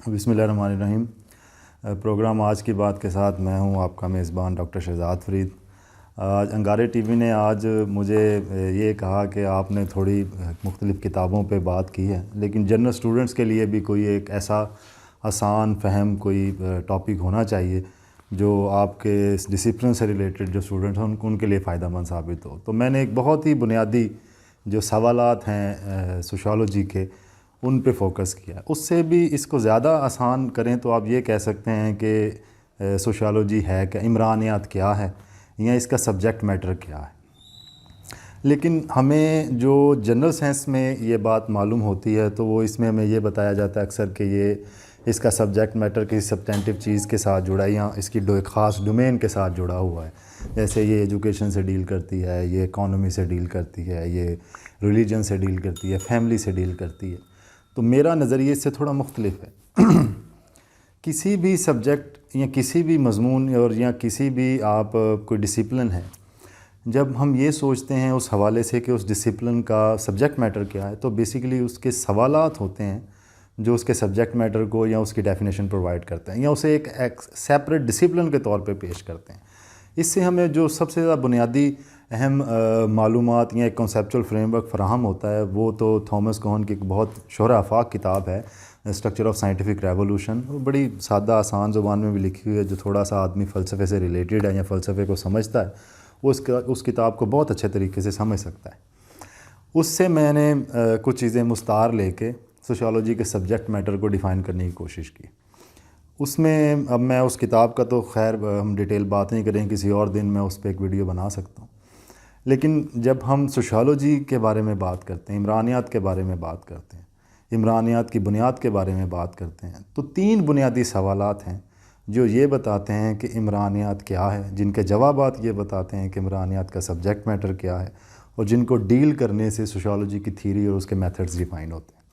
بسم اللہ الرحمن الرحیم۔ پروگرام آج کی بات کے ساتھ میں ہوں آپ کا میزبان ڈاکٹر شہزاد فرید۔ آج انگارے ٹی وی نے آج مجھے یہ کہا کہ آپ نے تھوڑی مختلف کتابوں پہ بات کی ہے، لیکن جنرل اسٹوڈنٹس کے لیے بھی کوئی ایک ایسا آسان فہم کوئی ٹاپک ہونا چاہیے جو آپ کے ڈسپلن سے ریلیٹڈ جو اسٹوڈنٹس ہیں ان کے لیے فائدہ مند ثابت ہو۔ تو میں نے ایک بہت ہی بنیادی جو سوالات ہیں سوشالوجی کے ان پہ فوکس کیا۔ اس سے بھی اس کو زیادہ آسان کریں تو آپ یہ کہہ سکتے ہیں کہ سوشالوجی ہے کہ عمرانیات کیا ہے یا اس کا سبجیکٹ میٹر کیا ہے۔ لیکن ہمیں جو جنرل سائنس میں یہ بات معلوم ہوتی ہے تو وہ اس میں ہمیں یہ بتایا جاتا ہے اکثر کہ یہ اس کا سبجیکٹ میٹر کسی سبٹینٹیو چیز کے ساتھ جڑا ہے یا اس کی ایک خاص ڈومین کے ساتھ جڑا ہوا ہے، جیسے یہ ایجوکیشن سے ڈیل کرتی ہے، یہ اکانومی سے ڈیل کرتی ہے، یہ ریلیجن سے ڈیل کرتی ہے، فیملی سے ڈیل کرتی ہے۔ تو میرا نظریہ اس سے تھوڑا مختلف ہے۔ کسی بھی سبجیکٹ یا کسی بھی مضمون اور یا کسی بھی آپ کوئی ڈسپلن ہے، جب ہم یہ سوچتے ہیں اس حوالے سے کہ اس ڈسپلن کا سبجیکٹ میٹر کیا ہے، تو بیسیکلی اس کے سوالات ہوتے ہیں جو اس کے سبجیکٹ میٹر کو یا اس کی ڈیفینیشن پرووائڈ کرتے ہیں یا اسے ایک سیپریٹ ڈسپلن کے طور پہ پیش کرتے ہیں۔ اس سے ہمیں جو سب سے زیادہ بنیادی اہم معلومات یا ایک کنسیپچول فریم ورک فراہم ہوتا ہے وہ تو تھامس کون کی ایک بہت شہرہ آفاق کتاب ہے اسٹرکچر آف سائنٹیفک ریولوشن۔ وہ بڑی سادہ آسان زبان میں بھی لکھی ہوئی ہے، جو تھوڑا سا آدمی فلسفے سے ریلیٹڈ ہے یا فلسفے کو سمجھتا ہے وہ اس کتاب کو بہت اچھے طریقے سے سمجھ سکتا ہے۔ اس سے میں نے کچھ چیزیں مستعار لے کے سوشالوجی کے سبجیکٹ میٹر کو ڈیفائن کرنے کی کوشش کی۔ اس میں اب میں اس کتاب کا تو خیر ہم ڈیٹیل بات نہیں کریں، کسی اور دن میں اس پہ ایک ویڈیو بنا سکتا ہوں۔ لیکن جب ہم سوشالوجی کے بارے میں بات کرتے ہیں، عمرانیات کے بارے میں بات کرتے ہیں، عمرانیات کی بنیاد کے بارے میں بات کرتے ہیں، تو 3 بنیادی سوالات ہیں جو یہ بتاتے ہیں کہ عمرانیات کیا ہے، جن کے جوابات یہ بتاتے ہیں کہ عمرانیات کا سبجیکٹ میٹر کیا ہے، اور جن کو ڈیل کرنے سے سوشالوجی کی تھیوری اور اس کے میتھڈز ڈیفائن ہوتے ہیں۔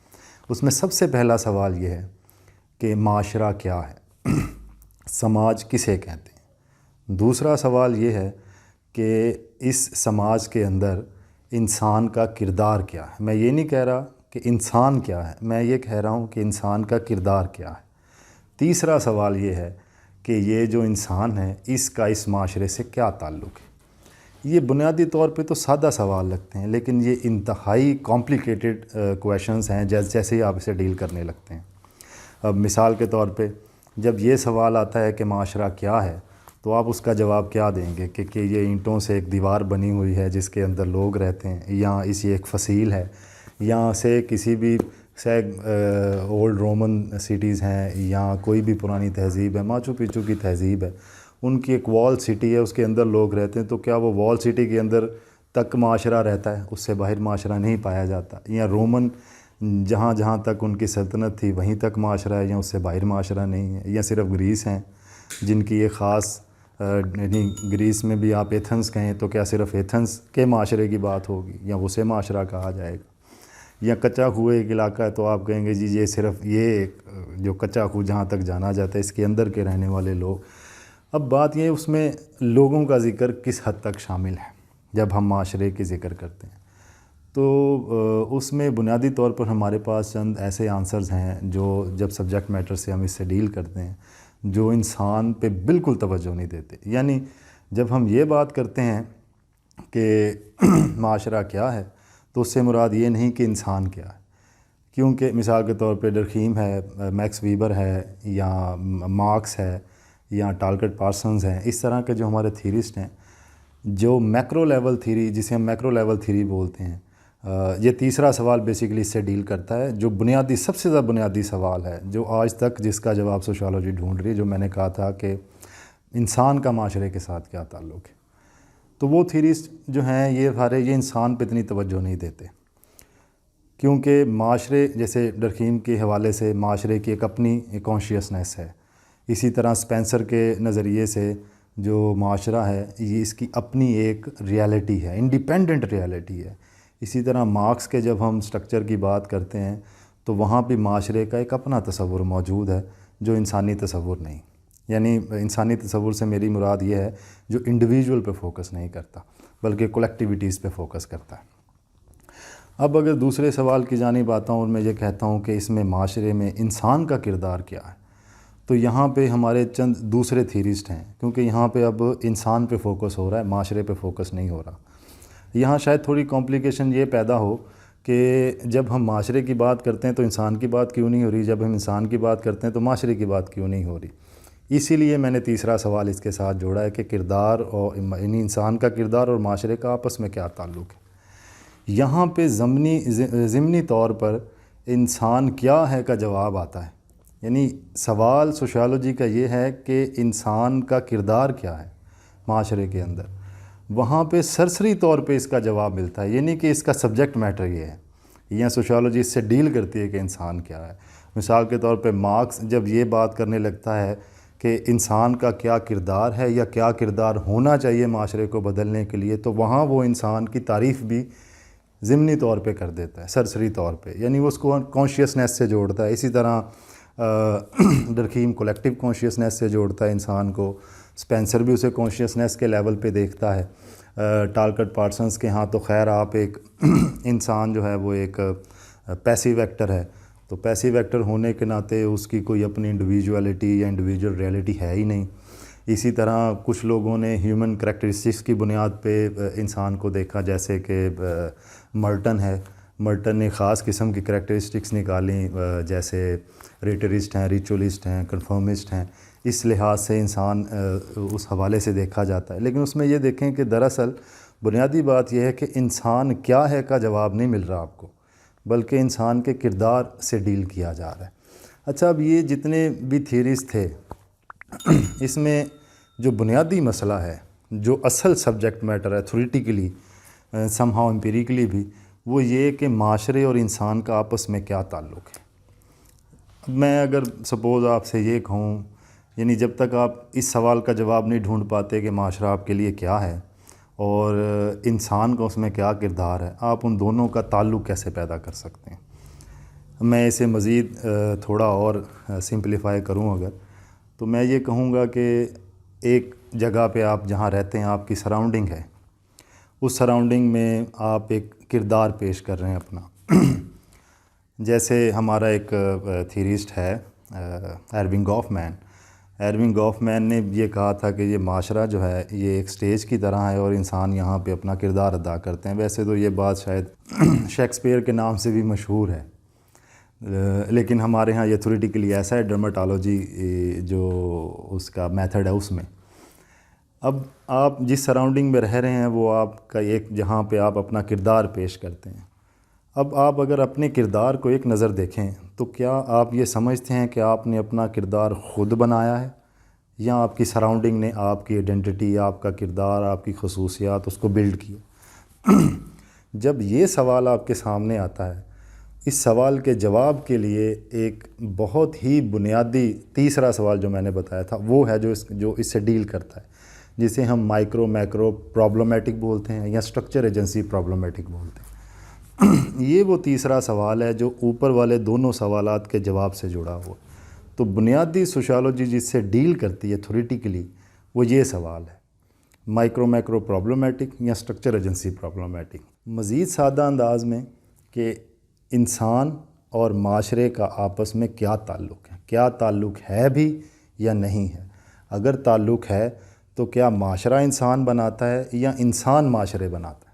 اس میں سب سے پہلا سوال یہ ہے کہ معاشرہ کیا ہے، سماج کسے کہتے ہیں۔ دوسرا سوال یہ ہے کہ اس سماج کے اندر انسان کا کردار کیا ہے۔ میں یہ نہیں کہہ رہا کہ انسان کیا ہے، میں یہ کہہ رہا ہوں کہ انسان کا کردار کیا ہے۔ تیسرا سوال یہ ہے کہ یہ جو انسان ہے اس کا اس معاشرے سے کیا تعلق ہے۔ یہ بنیادی طور پہ تو سادہ سوال لگتے ہیں، لیکن یہ انتہائی کمپلیکیٹڈ کویشچنز ہیں جیسے ہی آپ اسے ڈیل کرنے لگتے ہیں۔ اب مثال کے طور پہ جب یہ سوال آتا ہے کہ معاشرہ کیا ہے تو آپ اس کا جواب کیا دیں گے کہ یہ اینٹوں سے ایک دیوار بنی ہوئی ہے جس کے اندر لوگ رہتے ہیں، یا اسی ایک فصیل ہے، یا سے کسی بھی اولڈ رومن سٹیز ہیں یا کوئی بھی پرانی تہذیب ہے، ماچو پیچو کی تہذیب ہے، ان کی ایک وال سٹی ہے، اس کے اندر لوگ رہتے ہیں، تو کیا وہ وال سٹی کے اندر تک معاشرہ رہتا ہے، اس سے باہر معاشرہ نہیں پایا جاتا؟ یا رومن جہاں جہاں تک ان کی سلطنت تھی وہیں تک معاشرہ ہے یا اس سے باہر معاشرہ نہیں ہے؟ یا صرف گریس ہیں جن کی ایک خاص یعنی گریس میں بھی آپ ایتھنز کہیں تو کیا صرف ایتھنز کے معاشرے کی بات ہوگی یا اسے معاشرہ کہا جائے گا؟ یا کچا خوہ ایک علاقہ ہے تو آپ کہیں گے جی یہ صرف یہ جو کچا خوہ جہاں تک جانا جاتا ہے اس کے اندر کے رہنے والے لوگ۔ اب بات یہ اس میں لوگوں کا ذکر کس حد تک شامل ہے جب ہم معاشرے کی ذکر کرتے ہیں، تو اس میں بنیادی طور پر ہمارے پاس چند ایسے آنسرز ہیں جو جب سبجیکٹ میٹر سے ہم اس سے ڈیل کرتے ہیں جو انسان پہ بالکل توجہ نہیں دیتے۔ یعنی جب ہم یہ بات کرتے ہیں کہ معاشرہ کیا ہے تو اس سے مراد یہ نہیں کہ انسان کیا ہے، کیونکہ مثال کے طور پہ ڈرخیم ہے، میکس ویبر ہے، یا مارکس ہے، یا ٹالکٹ پارسنز ہیں، اس طرح کے جو ہمارے تھیورسٹ ہیں جو میکرو لیول تھیوری، جسے ہم میکرو لیول تھیوری بولتے ہیں، یہ تیسرا سوال بیسیکلی اس سے ڈیل کرتا ہے جو بنیادی سب سے زیادہ بنیادی سوال ہے جو آج تک جس کا جواب سوشالوجی ڈھونڈ رہی ہے، جو میں نے کہا تھا کہ انسان کا معاشرے کے ساتھ کیا تعلق ہے۔ تو وہ تھیوریسٹ جو ہیں یہ سارے یہ انسان پہ اتنی توجہ نہیں دیتے، کیونکہ معاشرے جیسے ڈرخیم کے حوالے سے معاشرے کی ایک اپنی کانشیسنیس ہے، اسی طرح اسپینسر کے نظریے سے جو معاشرہ ہے یہ اس کی اپنی ایک ریالٹی ہے، انڈیپینڈنٹ ریالٹی ہے۔ اسی طرح مارکس کے جب ہم سٹرکچر کی بات کرتے ہیں تو وہاں بھی معاشرے کا ایک اپنا تصور موجود ہے جو انسانی تصور نہیں، یعنی انسانی تصور سے میری مراد یہ ہے جو انڈیویجول پہ فوکس نہیں کرتا بلکہ کولیکٹیویٹیز پہ فوکس کرتا ہے۔ اب اگر دوسرے سوال کی جانب آتا ہوں اور میں یہ کہتا ہوں کہ اس میں معاشرے میں انسان کا کردار کیا ہے، تو یہاں پہ ہمارے چند دوسرے تھیرسٹ ہیں، کیونکہ یہاں پہ اب انسان پہ فوکس ہو رہا ہے، معاشرے پہ فوکس نہیں ہو رہا۔ یہاں شاید تھوڑی کمپلیکیشن یہ پیدا ہو کہ جب ہم معاشرے کی بات کرتے ہیں تو انسان کی بات کیوں نہیں ہو رہی، جب ہم انسان کی بات کرتے ہیں تو معاشرے کی بات کیوں نہیں ہو رہی۔ اسی لیے میں نے تیسرا سوال اس کے ساتھ جوڑا ہے کہ کردار اور یعنی انسان کا کردار اور معاشرے کا آپس میں کیا تعلق ہے۔ یہاں پہ ضمنی طور پر انسان کیا ہے کا جواب آتا ہے، یعنی سوال سوشیالوجی کا یہ ہے کہ انسان کا کردار کیا ہے معاشرے کے اندر، وہاں پہ سرسری طور پہ اس کا جواب ملتا ہے، یہ نہیں کہ اس کا سبجیکٹ میٹر یہ ہے، یا سوشیالوجی اس سے ڈیل کرتی ہے کہ انسان کیا ہے۔ مثال کے طور پہ مارکس جب یہ بات کرنے لگتا ہے کہ انسان کا کیا کردار ہے یا کیا کردار ہونا چاہیے معاشرے کو بدلنے کے لیے، تو وہاں وہ انسان کی تعریف بھی ضمنی طور پہ کر دیتا ہے، سرسری طور پہ، یعنی وہ اس کو کانشیسنیس سے جوڑتا ہے۔ اسی طرح ڈرکھیم کولیکٹیو کانشیسنیس سے جوڑتا ہے انسان کو، اسپینسر بھی اسے کانشیسنیس کے لیول پہ دیکھتا ہے۔ ٹالکٹ پارسنس کے ہاں تو خیر آپ ایک انسان جو ہے وہ ایک پیسیو ایکٹر ہے، تو پیسیو ایکٹر ہونے کے ناطے اس کی کوئی اپنی انڈیویجولیٹی یا انڈیویجول ریئلٹی ہے ہی نہیں۔ اسی طرح کچھ لوگوں نے ہیومن کریکٹرسٹکس کی بنیاد پہ انسان کو دیکھا، جیسے کہ مرٹن ہے، مرٹن نے خاص قسم کی کریکٹرسٹکس نکالیں، جیسے ریٹرسٹ ہیں، ریچولسٹ ہیں، کنفرمسٹ ہیں، اس لحاظ سے انسان اس حوالے سے دیکھا جاتا ہے۔ لیکن اس میں یہ دیکھیں کہ دراصل بنیادی بات یہ ہے کہ انسان کیا ہے کا جواب نہیں مل رہا آپ کو، بلکہ انسان کے کردار سے ڈیل کیا جا رہا ہے۔ اچھا، اب یہ جتنے بھی تھیریز تھے، اس میں جو بنیادی مسئلہ ہے، جو اصل سبجیکٹ میٹر ہے تھیوریٹیکلی سم ہاؤ امپیریکلی بھی، وہ یہ کہ معاشرے اور انسان کا آپس میں کیا تعلق ہے۔ اب میں اگر سپوز آپ سے یہ کہوں، یعنی جب تک آپ اس سوال کا جواب نہیں ڈھونڈ پاتے کہ معاشرہ آپ کے لیے کیا ہے اور انسان کا اس میں کیا کردار ہے، آپ ان دونوں کا تعلق کیسے پیدا کر سکتے ہیں۔ میں اسے مزید تھوڑا اور سمپلیفائی کروں اگر، تو میں یہ کہوں گا کہ ایک جگہ پہ آپ جہاں رہتے ہیں، آپ کی سراؤنڈنگ ہے، اس سراؤنڈنگ میں آپ ایک کردار پیش کر رہے ہیں اپنا۔ جیسے ہمارا ایک تھیریسٹ ہے ایرونگ گوفمین، ایرونگ گوفمین نے یہ کہا تھا کہ یہ معاشرہ جو ہے یہ ایک سٹیج کی طرح ہے اور انسان یہاں پہ اپنا کردار ادا کرتے ہیں۔ ویسے تو یہ بات شاید شیکسپیئر کے نام سے بھی مشہور ہے، لیکن ہمارے ہاں یہ تھیوریٹیکلی ایسا ہے، ڈرماٹالوجی جو اس کا میتھڈ ہے اس میں۔ اب آپ جس سراؤنڈنگ میں رہ رہے ہیں وہ آپ کا ایک جہاں پہ آپ اپنا کردار پیش کرتے ہیں۔ اب آپ اگر اپنے کردار کو ایک نظر دیکھیں تو کیا آپ یہ سمجھتے ہیں کہ آپ نے اپنا کردار خود بنایا ہے، یا آپ کی سراؤنڈنگ نے آپ کی آئیڈینٹی، آپ کا کردار، آپ کی خصوصیات اس کو بلڈ کیا؟ جب یہ سوال آپ کے سامنے آتا ہے، اس سوال کے جواب کے لیے ایک بہت ہی بنیادی تیسرا سوال جو میں نے بتایا تھا وہ ہے جو اس سے ڈیل کرتا ہے، جسے ہم مائکرو میکرو پرابلمیٹک بولتے ہیں یا اسٹرکچر ایجنسی پرابلمیٹک بولتے ہیں۔ یہ وہ تیسرا سوال ہے جو اوپر والے دونوں سوالات کے جواب سے جڑا ہوا۔ تو بنیادی سوشیالوجی جس سے ڈیل کرتی ہے تھیوریٹیکلی، وہ یہ سوال ہے، مائکرو میکرو پرابلمیٹک یا اسٹرکچر ایجنسی پرابلمیٹک۔ مزید سادہ انداز میں کہ انسان اور معاشرے کا آپس میں کیا تعلق ہے، کیا تعلق ہے بھی یا نہیں ہے۔ اگر تعلق ہے تو کیا معاشرہ انسان بناتا ہے یا انسان معاشرے بناتا ہے؟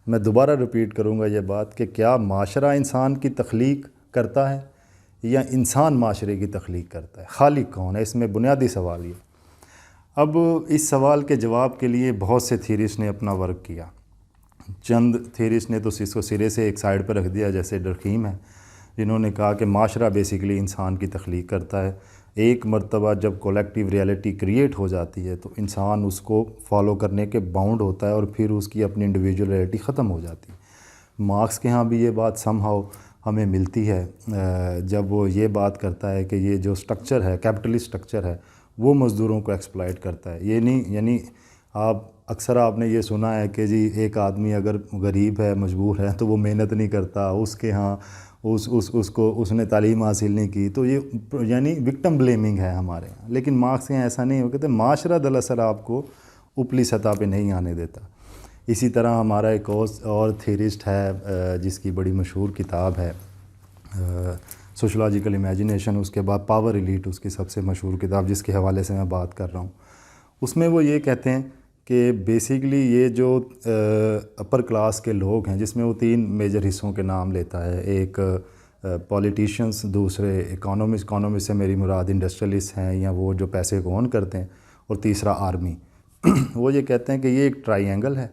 میں دوبارہ ریپیٹ کروں گا یہ بات کہ کیا معاشرہ انسان کی تخلیق کرتا ہے یا انسان معاشرے کی تخلیق کرتا ہے؟ خالق کون ہے؟ اس میں بنیادی سوال یہ۔ اب اس سوال کے جواب کے لیے بہت سے تھیریسٹ نے اپنا ورک کیا۔ چند تھیریسٹ نے تو اس کو سرے سے ایک سائڈ پہ رکھ دیا، جیسے ڈرکھیم ہے، جنہوں نے کہا کہ معاشرہ بیسیکلی انسان کی تخلیق کرتا ہے۔ ایک مرتبہ جب کولیکٹیو ریئلٹی کریٹ ہو جاتی ہے تو انسان اس کو فالو کرنے کے باؤنڈ ہوتا ہے اور پھر اس کی اپنی انڈیویجول ریئلٹی ختم ہو جاتی ہے۔ مارکس کے ہاں بھی یہ بات سم ہاؤ ہمیں ملتی ہے جب وہ یہ بات کرتا ہے کہ یہ جو سٹرکچر ہے، کیپٹلسٹ سٹرکچر ہے، وہ مزدوروں کو ایکسپلائٹ کرتا ہے۔ یہ نہیں، یعنی اکثر آپ نے یہ سنا ہے کہ جی ایک آدمی اگر غریب ہے، مجبور ہے، تو وہ محنت نہیں کرتا، اس کے ہاں اس نے تعلیم حاصل نہیں کی، تو یہ یعنی وکٹم بلیمنگ ہے ہمارے ہاں۔ لیکن مارکس کے یہاں ایسا نہیں ہو، کہتے معاشرہ دراصل آپ کو اوپلی سطح پہ نہیں آنے دیتا۔ اسی طرح ہمارا ایک اور تھیورسٹ ہے جس کی بڑی مشہور کتاب ہے سوشولوجیکل امیجنیشن، اس کے بعد پاور ایلیٹ اس کی سب سے مشہور کتاب جس کے حوالے سے میں بات کر رہا ہوں. اس میں وہ یہ کہتے ہیں کہ بیسیکلی یہ جو اپر کلاس کے لوگ ہیں، جس میں وہ 3 میجر حصوں کے نام لیتا ہے، ایک پولیٹیشینس، دوسرے اکانومسٹ سے میری مراد انڈسٹریلسٹ ہیں یا وہ جو پیسے کو اون کرتے ہیں، اور تیسرا آرمی. وہ یہ کہتے ہیں کہ یہ ایک ٹرائی اینگل ہے.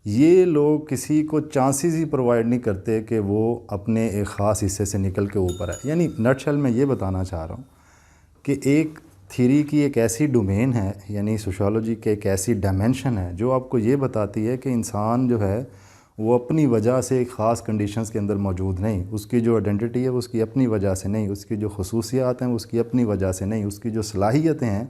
یہ لوگ کسی کو چانسز ہی پرووائڈ نہیں کرتے کہ وہ اپنے ایک خاص حصے سے نکل کے اوپر ہے. یعنی نٹ شل میں یہ بتانا چاہ رہا ہوں کہ ایک تھیری کی ایک ایسی ڈومین ہے، یعنی سوشیولوجی کے ایک ایسی ڈائمینشن ہے جو آپ کو یہ بتاتی ہے کہ انسان جو ہے وہ اپنی وجہ سے ایک خاص کنڈیشنز کے اندر موجود نہیں. اس کی جو آئیڈینٹی ہے وہ اس کی اپنی وجہ سے نہیں، اس کی جو خصوصیات ہیں وہ اس کی اپنی وجہ سے نہیں، اس کی جو صلاحیتیں ہیں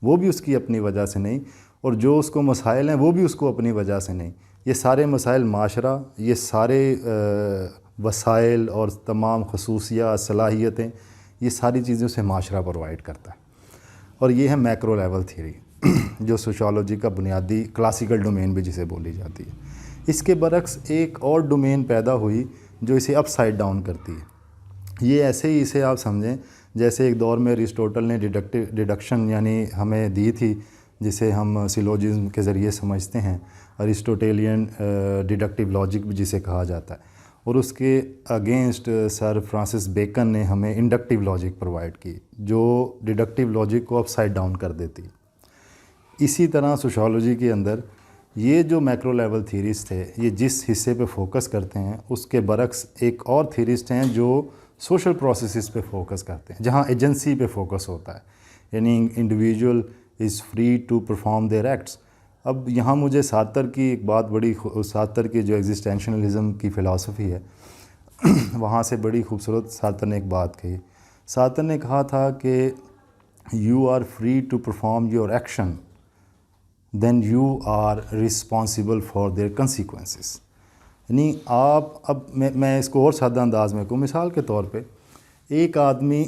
وہ بھی اس کی اپنی وجہ سے نہیں، اور جو اس کو مسائل ہیں وہ بھی اس کو اپنی وجہ سے نہیں. یہ سارے مسائل معاشرہ، یہ سارے وسائل اور تمام خصوصیات، صلاحیتیں، یہ ساری چیزیں اسے معاشرہ پرووائڈ کرتا ہے. اور یہ ہے میکرو لیول تھیوری جو سوشیولوجی کا بنیادی کلاسیکل ڈومین بھی جسے بولی جاتی ہے. اس کے برعکس ایک اور ڈومین پیدا ہوئی جو اسے اپ سائڈ ڈاؤن کرتی ہے. یہ ایسے ہی اسے آپ سمجھیں جیسے ایک دور میں ارسطوٹل نے ڈیڈکشن یعنی ہمیں دی تھی، جسے ہم سیلوجزم کے ذریعے سمجھتے ہیں، ارسطوٹیلین ڈیڈکٹیو لاجک بھی جسے کہا جاتا ہے. اور اس کے اگینسٹ سر فرانسس بیکن نے ہمیں انڈکٹیو لاجک پرووائڈ کی جو ڈیڈکٹیو لاجک کو اپ سائڈ ڈاؤن کر دیتی. اسی طرح سوشیولوجی کے اندر یہ جو میکرو لیول تھیریز تھے، یہ جس حصے پہ فوکس کرتے ہیں، اس کے برعکس ایک اور تھیریسٹ ہیں جو سوشل پروسیسز پہ فوکس کرتے ہیں، جہاں ایجنسی پہ فوکس ہوتا ہے، یعنی individual is free to perform their acts. اب یہاں مجھے سارتر کی ایک بات بڑی، سارتر کی جو ایگزسٹینشنلزم کی فلسفی ہے وہاں سے بڑی خوبصورت سارتر نے ایک بات کہی. سارتر نے کہا تھا کہ you are free to perform your action then you are responsible for their consequences. یعنی آپ، اب میں اس کو اور سادہ انداز میں کہوں، مثال کے طور پہ ایک آدمی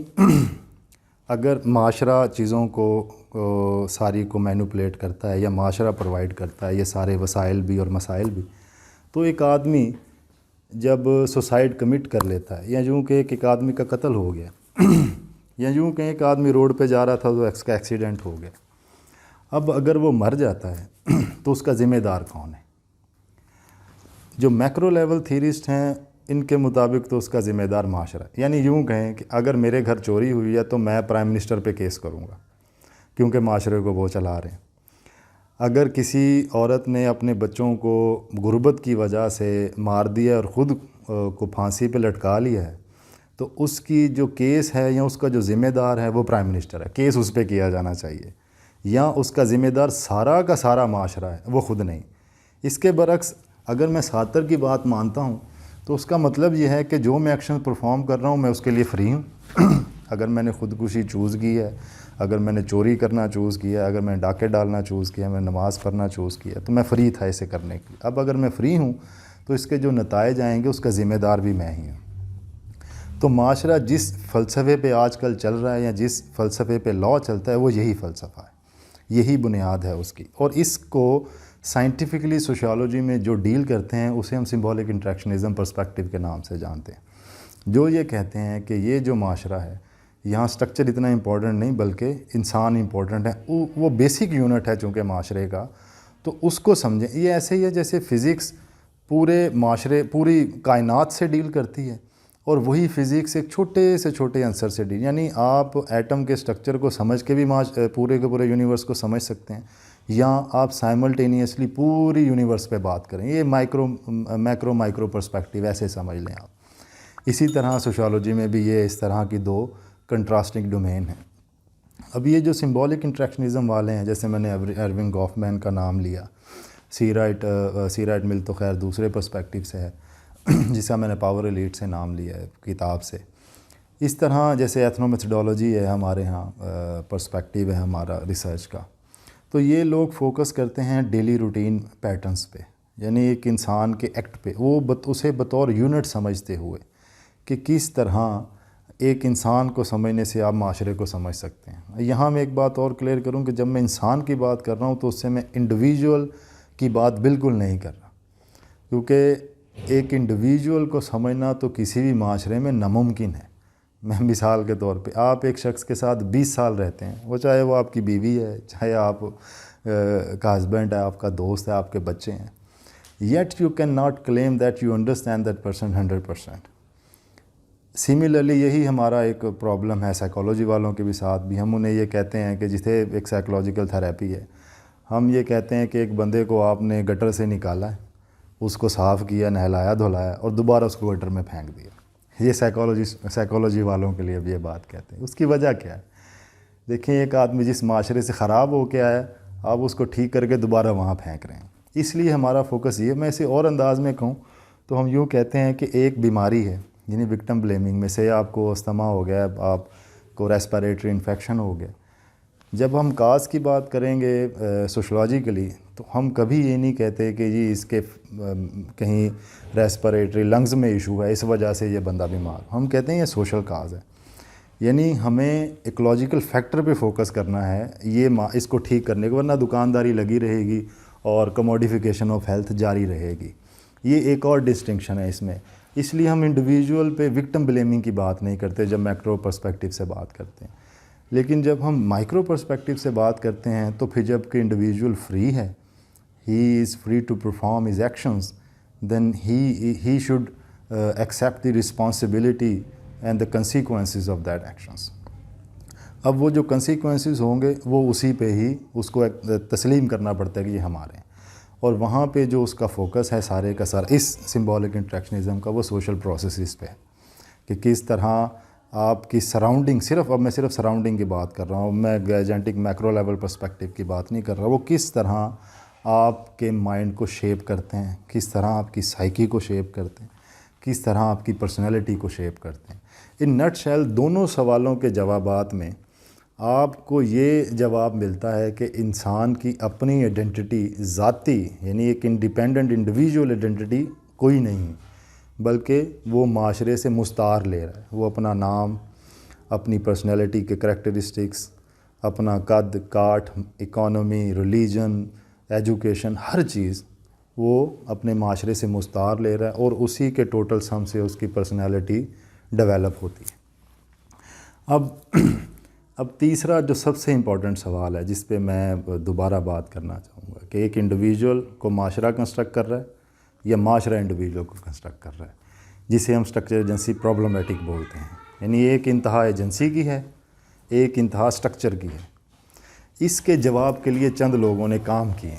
اگر معاشرہ چیزوں کو ساری کو مینوپولیٹ کرتا ہے یا معاشرہ پرووائڈ کرتا ہے، یہ سارے وسائل بھی اور مسائل بھی، تو ایک آدمی جب سوسائڈ کمٹ کر لیتا ہے، یا یوں کہ ایک آدمی کا قتل ہو گیا یا یوں کہ ایک آدمی روڈ پہ جا رہا تھا تو اس کا ایکسیڈنٹ ہو گیا، اب اگر وہ مر جاتا ہے تو اس کا ذمہ دار کون ہے؟ جو میکرو لیول تھیورسٹ ہیں ان کے مطابق تو اس کا ذمہ دار معاشرہ. یعنی یوں کہیں کہ اگر میرے گھر چوری ہوئی ہے تو میں پرائم منسٹر پہ کیس کروں گا کیونکہ معاشرے کو وہ چلا رہے ہیں. اگر کسی عورت نے اپنے بچوں کو غربت کی وجہ سے مار دیا اور خود کو پھانسی پہ لٹکا لیا ہے تو اس کی جو کیس ہے یا اس کا جو ذمہ دار ہے وہ پرائم منسٹر ہے، کیس اس پہ کیا جانا چاہیے، یا اس کا ذمہ دار سارا کا سارا معاشرہ ہے، وہ خود نہیں. اس کے برعکس اگر میں سارتر کی بات مانتا ہوں تو اس کا مطلب یہ ہے کہ جو میں ایکشن پرفارم کر رہا ہوں میں اس کے لیے فری ہوں. اگر میں نے خودکشی چوز کی ہے، اگر میں نے چوری کرنا چوز کیا، اگر میں نے ڈاکے ڈالنا چوز کیا، میں نماز پڑھنا چوز کیا، تو میں فری تھا اسے کرنے کے لیے. اب اگر میں فری ہوں تو اس کے جو نتائج آئیں گے اس کا ذمہ دار بھی میں ہی ہوں. تو معاشرہ جس فلسفے پہ آج کل چل رہا ہے یا جس فلسفے پہ لاء چلتا ہے وہ یہی فلسفہ ہے، یہی بنیاد ہے اس کی. اور اس کو سائنٹیفکلی سوشیولوجی میں جو ڈیل کرتے ہیں اسے ہم سمبولک انٹریکشنزم پرسپیکٹیو کے نام سے جانتے ہیں، جو یہ کہتے ہیں کہ یہ جو معاشرہ ہے یہاں سٹرکچر اتنا امپورٹنٹ نہیں بلکہ انسان امپورٹنٹ ہے. وہ بیسک یونٹ ہے چونکہ معاشرے کا، تو اس کو سمجھیں. یہ ایسے ہی ہے جیسے فزکس پورے معاشرے، پوری کائنات سے ڈیل کرتی ہے، اور وہی فزکس ایک چھوٹے سے چھوٹے عنصر سے ڈیل. یعنی آپ ایٹم کے سٹرکچر کو سمجھ کے بھی پورے کے پورے یونیورس کو سمجھ سکتے ہیں، یا آپ سائملٹینیسلی پوری یونیورس پہ بات کریں. یہ مائکرو پرسپیکٹیو ایسے سمجھ لیں آپ. اسی طرح سوشیولوجی میں بھی یہ اس طرح کی 2 کنٹراسٹنگ ڈومین ہیں. اب یہ جو سمبولک انٹریکشنزم والے ہیں، جیسے میں نے ارونگ گوفمین کا نام لیا، سی رائٹ مل تو خیر دوسرے پرسپیکٹیو سے ہے جس کا میں نے پاور ایلیٹ سے نام لیا ہے کتاب سے. اس طرح جیسے ایتھنو میتھڈولوجی ہے ہمارے ہاں، پرسپیکٹیو ہے ہمارا ریسرچ کا، تو یہ لوگ فوکس کرتے ہیں ڈیلی روٹین پیٹرنز پہ، یعنی ایک انسان کے ایکٹ پہ، وہ اسے بطور یونٹ سمجھتے ہوئے کہ کس طرح ایک انسان کو سمجھنے سے آپ معاشرے کو سمجھ سکتے ہیں. یہاں میں ایک بات اور کلیئر کروں کہ جب میں انسان کی بات کر رہا ہوں تو اس سے میں انڈیویجول کی بات بالکل نہیں کر رہا، کیونکہ ایک انڈیویجول کو سمجھنا تو کسی بھی معاشرے میں ناممکن ہے۔ میں مثال کے طور پہ، آپ ایک شخص کے ساتھ 20 سال رہتے ہیں، وہ چاہے وہ آپ کی بیوی ہے، چاہے آپ کا ہسبینڈ ہے، آپ کا دوست ہے، آپ کے بچے ہیں، yet you can not claim that you understand that person 100%۔ Similarly یہی ہمارا ایک پرابلم ہے سائیکالوجی والوں کے بھی ساتھ بھی۔ ہم انہیں یہ کہتے ہیں کہ جسے ایک سائیکولوجیکل تھراپی ہے، ہم یہ کہتے ہیں کہ ایک بندے کو آپ نے گٹر سے نکالا ہے، اس کو صاف کیا، نہلایا دھلایا، اور دوبارہ اس کو گٹر میں پھینک دیا۔ یہ سائیکالوجی والوں کے لیے اب یہ بات کہتے ہیں۔ اس کی وجہ کیا ہے؟ دیکھیں، ایک آدمی جس معاشرے سے خراب ہو کے آیا، آپ اس کو ٹھیک کر کے دوبارہ وہاں پھینک رہے ہیں۔ اس لیے ہمارا فوکس یہ، میں اسے اور انداز میں کہوں تو ہم یوں کہتے ہیں کہ ایک بیماری ہے، یعنی وکٹم بلیمنگ میں سے آپ کو استما ہو گیا، آپ کو ریسپیریٹری انفیکشن ہو گیا۔ جب ہم کاز کی بات کریں گے سوشولوجیکلی، تو ہم کبھی یہ نہیں کہتے کہ جی اس کے کہیں ریسپیریٹری لنگز میں ایشو ہے، اس وجہ سے یہ بندہ بیمار۔ ہم کہتے ہیں یہ سوشل کاز ہے، یعنی ہمیں ایکولوجیکل فیکٹر پہ فوکس کرنا ہے اس کو ٹھیک کرنے کو، ورنہ دکانداری لگی رہے گی اور کموڈیفیکیشن آف ہیلتھ جاری رہے گی۔ یہ ایک اور ڈسٹنکشن ہے اس میں۔ اس لیے ہم انڈیویجول پہ وکٹم بلیمنگ کی بات نہیں کرتے جب میکرو پرسپیکٹیو سے بات کرتے ہیں، لیکن جب ہم مائکرو پرسپیکٹیو سے بات کرتے ہیں تو پھر جب کہ انڈیویجول فری ہے، he is free to perform his actions, then he should accept the responsibility and the consequences of that actions. اب وہ جو کنسیکوینسز ہوں گے وہ اسی پہ ہی اس کو تسلیم کرنا پڑتا ہے کہ یہ ہمارے ہیں، اور وہاں پہ جو اس کا فوکس ہے سارے کا سارا اس سمبولک انٹریکشنزم کا، وہ سوشل پروسیسز پہ ہے کہ کس طرح آپ کی سراؤنڈنگ، اب میں صرف سراؤنڈنگ کی بات کر رہا ہوں، میں گیجنٹک میکرو لیول پرسپیکٹیو کی بات نہیں کر رہا، وہ کس طرح آپ کے مائنڈ کو شیپ کرتے ہیں، کس طرح آپ کی سائیکی کو شیپ کرتے ہیں، کس طرح آپ کی پرسنالٹی کو شیپ کرتے ہیں۔ ان نٹ شیل دونوں سوالوں کے جوابات میں آپ کو یہ جواب ملتا ہے کہ انسان کی اپنی آئیڈینٹی ذاتی، یعنی ایک انڈیپینڈنٹ انڈیویجول آئیڈینٹی کوئی نہیں ہے، بلکہ وہ معاشرے سے مستعار لے رہا ہے۔ وہ اپنا نام، اپنی پرسنالٹی کے کریکٹرسٹکس، اپنا قد کاٹ، اکانومی، ریلیجن، ایجوکیشن، ہر چیز وہ اپنے معاشرے سے مستعار لے رہا ہے، اور اسی کے ٹوٹل سم سے اس کی پرسنالٹی ڈیولپ ہوتی ہے۔ اب تیسرا جو سب سے امپورٹنٹ سوال ہے جس پہ میں دوبارہ بات کرنا چاہوں گا کہ ایک انڈیویجول کو معاشرہ کنسٹرکٹ کر رہا ہے یا معاشرہ انڈیویجول کو کنسٹرکٹ کر رہا ہے، جسے ہم اسٹرکچر ایجنسی پرابلمیٹک بولتے ہیں۔ یعنی ایک انتہا ایجنسی کی ہے، ایک انتہا اسٹرکچر کی ہے۔ اس کے جواب کے لیے چند لوگوں نے کام کیے۔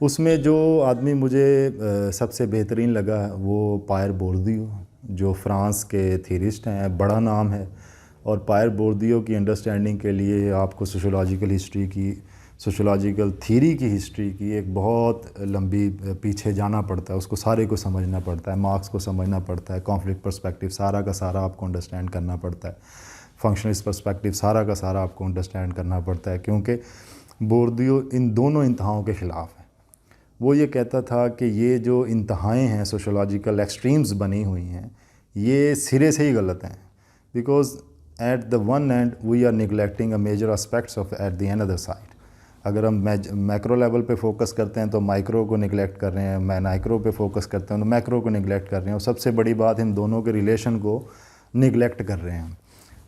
اس میں جو آدمی مجھے سب سے بہترین لگا وہ پائر بوردیو، جو فرانس کے تھیورسٹ ہیں، بڑا نام ہے، اور پائر بوردیو کی انڈرسٹینڈنگ کے لیے آپ کو سوشولوجیکل ہسٹری کی، سوشولوجیکل تھیوری کی ہسٹری کی ایک بہت لمبی پیچھے جانا پڑتا ہے، اس کو سارے کو سمجھنا پڑتا ہے، مارکس کو سمجھنا پڑتا ہے، کانفلکٹ پرسپیکٹیو سارا کا سارا آپ کو انڈرسٹینڈ کرنا پڑتا ہے، فنکشنلسٹ پرسپیکٹیو سارا کا سارا آپ کو انڈرسٹینڈ کرنا پڑتا ہے، کیونکہ بوردیو ان دونوں انتہاؤں کے خلاف ہے۔ وہ یہ کہتا تھا کہ یہ جو انتہائیں ہیں سوشولوجیکل ایکسٹریمز بنی ہوئی ہیں، یہ سرے سے ہی غلط ہیں، because at the one and we are neglecting a major aspects of at the inside. اگر ہم میکرو لیول پہ فوکس کرتے ہیں تو مائکرو کو نگلیکٹ کر رہے ہیں، مائکرو پہ فوکس کرتے ہیں تو میکرو کو نگلیکٹ کر رہے ہیں، اور سب سے بڑی بات ان دونوں کے ریلیشن کو نگلیکٹ کر رہے ہیں۔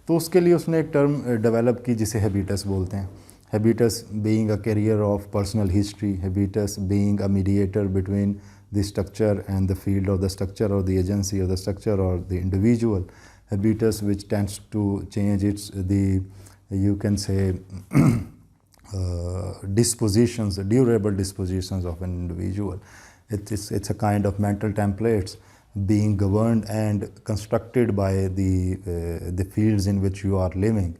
تو اس کے لیے اس نے ایک ٹرم ڈیولپ کی جسے ہیبیٹس بولتے ہیں۔ Habitus being a carrier of personal history, habitus being a mediator between the structure and the field of the structure اور the agency of the structure اور the individual, habitus which tends to change you can say dispositions, durable dispositions of an individual. It's a kind of mental templates being governed and constructed by the fields in which you are living,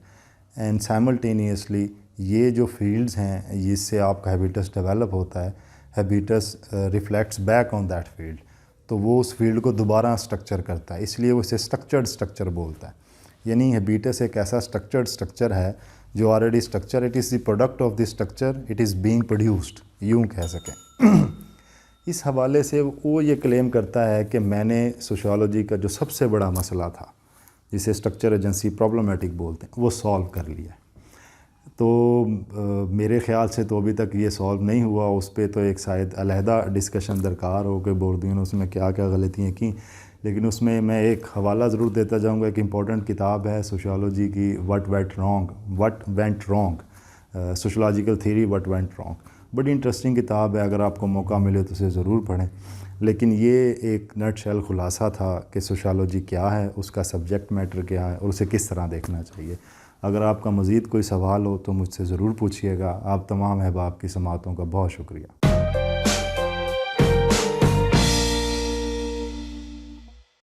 and simultaneously یہ جو fields ہیں جس سے آپ کا ہیبیٹس develop ہوتا ہے، ہیبیٹس reflects back on that field, تو وہ اس فیلڈ کو دوبارہ اسٹرکچر کرتا ہے، اس لیے وہ اسے اسٹرکچرڈ اسٹرکچر بولتا ہے۔ یعنی ہیبیٹس ایک ایسا اسٹرکچرڈ اسٹرکچر ہے جو already structure, it is the product of the structure, it is being produced, یوں کہہ سکیں۔ اس حوالے سے وہ یہ کلیم کرتا ہے کہ میں نے سوشیالوجی کا جو سب سے بڑا مسئلہ تھا، جسے اسٹرکچر ایجنسی پرابلمیٹک بولتے ہیں، وہ سالو کر لیا ہے۔ تو میرے خیال سے تو ابھی تک یہ سولو نہیں ہوا. اس پہ تو ایک شاید علیحدہ ڈسکشن درکار ہو کہ بوردیوں نے اس میں کیا کیا غلطیاں کی. لیکن اس میں ایک حوالہ ضرور دیتا جاؤں گا. ایک امپورٹنٹ کتاب ہے سوشیالوجی کی, what went wrong, sociological theory what went wrong. بڑی انٹرسٹنگ کتاب ہے, اگر آپ کو موقع ملے تو اسے ضرور پڑھیں. لیکن یہ ایک نٹ شیل خلاصہ تھا کہ سوشیالوجی کیا ہے, اس کا سبجیکٹ میٹر کیا ہے, اور اسے کس طرح دیکھنا چاہیے. اگر آپ کا مزید کوئی سوال ہو تو مجھ سے ضرور پوچھیے گا. آپ تمام احباب کی سماعتوں کا بہت شکریہ.